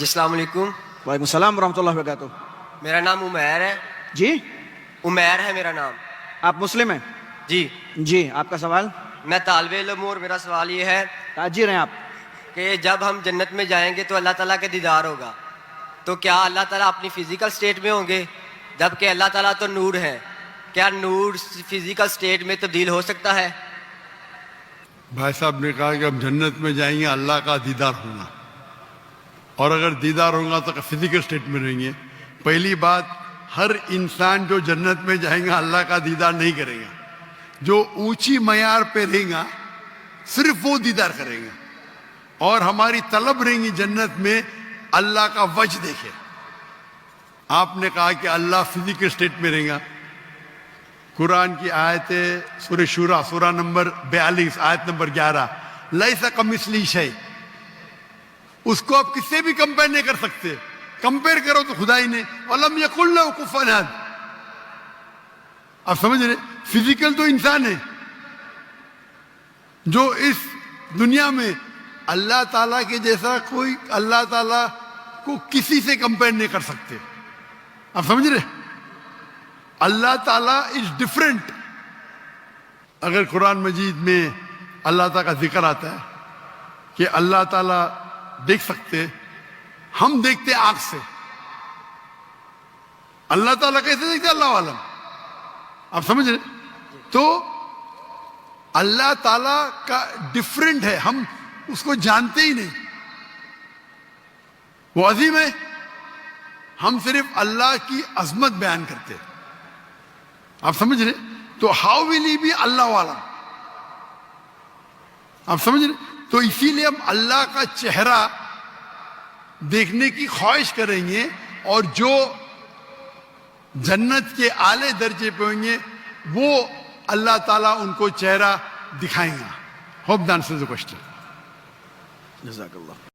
جی السلام علیکم. وعلیکم السلام ورحمۃ اللہ وبرکاتہ. میرا نام عمیر ہے. جی عمیر ہے میرا نام. آپ مسلم ہیں؟ جی جی آپ کا سوال. میں طالب علم ہوں اور میرا سوال یہ ہے تاجر ہیں آپ؟ کہ جب ہم جنت میں جائیں گے تو اللہ تعالیٰ کا دیدار ہوگا، تو کیا اللہ تعالیٰ اپنی فزیکل سٹیٹ میں ہوں گے؟ جبکہ اللہ تعالیٰ تو نور ہے، کیا نور فزیکل سٹیٹ میں تبدیل ہو سکتا ہے؟ بھائی صاحب نے کہا کہ ہم جنت میں جائیں گے، اللہ کا دیدار ہوگا، اور اگر دیدار ہوگا تو فزیکل سٹیٹ میں رہیں گے. پہلی بات، ہر انسان جو جنت میں جائیں گا اللہ کا دیدار نہیں کرے گا. جو اونچی معیار پہ رہیں گا صرف وہ دیدار کریں گا، اور ہماری طلب رہیں گی جنت میں اللہ کا وجہ دیکھے. آپ نے کہا کہ اللہ فزیکل سٹیٹ میں رہیں گا. قرآن کی آیت سورہ شورا سورہ نمبر 42 آیت نمبر 11، لیس کمثلہ شیء، اس کو آپ کس سے بھی کمپیئر نہیں کر سکتے. کمپیئر کرو تو خدا ہی نے، وَلَمْ يَكُنْ لَهُ كُفُوًا أَحَدٌ. آپ سمجھ رہے؟ فزیکل تو انسان ہے جو اس دنیا میں اللہ تعالیٰ کے جیسا کوئی اللہ تعالیٰ کو کسی سے کمپیئر نہیں کر سکتے. آپ سمجھ رہے؟ اللہ تعالیٰ از ڈفرینٹ. اگر قرآن مجید میں اللہ تعالیٰ کا ذکر آتا ہے کہ اللہ تعالیٰ دیکھ سکتے، ہم دیکھتے آنکھ سے، اللہ تعالیٰ کیسے دیکھتے؟ اللہ عالم. آپ سمجھ رہے؟ تو اللہ تعالیٰ کا ڈفرینٹ ہے، ہم اس کو جانتے ہی نہیں. وہ عظیم ہے، ہم صرف اللہ کی عظمت بیان کرتے. آپ سمجھ رہے؟ تو ہاؤ ول ہی بی اللہ عالم. آپ سمجھ رہے؟ تو اسی لیے ہم اللہ کا چہرہ دیکھنے کی خواہش کریں گے، اور جو جنت کے اعلی درجے پہ ہوں گے وہ اللہ تعالیٰ ان کو چہرہ دکھائیں گا. Hope that answers the question. جزاک اللہ.